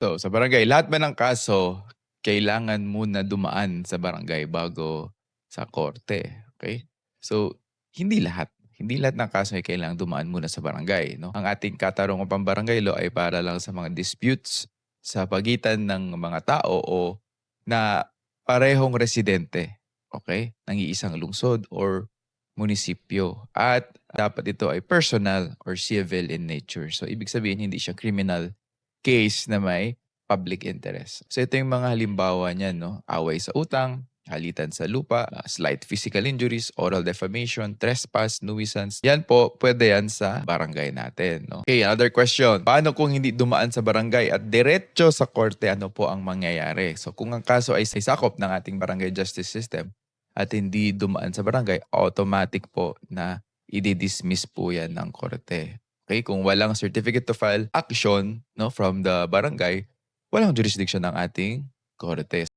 So, sa barangay, lahat ba ng kaso kailangan muna dumaan sa barangay bago sa korte, okay? So, hindi lahat. Hindi lahat ng kaso ay kailangang dumaan muna sa barangay, 'no? Ang ating katarungan pang-barangay law ay para lang sa mga disputes sa pagitan ng mga tao o na parehong residente, okay, ng iisang lungsod or munisipyo at dapat ito ay personal or civil in nature. So, ibig sabihin hindi siya criminal case na may public interest. So ito yung mga halimbawa niyan, 'no? Away sa utang, halitan sa lupa, slight physical injuries, oral defamation, trespass, nuisance. Yan po, pwede yan sa barangay natin, no? Okay, another question. Paano kung hindi dumaan sa barangay at diretso sa korte, ano po ang mangyayari? So kung ang kaso ay sakop ng ating barangay justice system at hindi dumaan sa barangay, automatic po na i-dismiss po yan ng korte. Okay, kung walang certificate to file action, no, from the barangay, walang jurisdiction ng ating korte.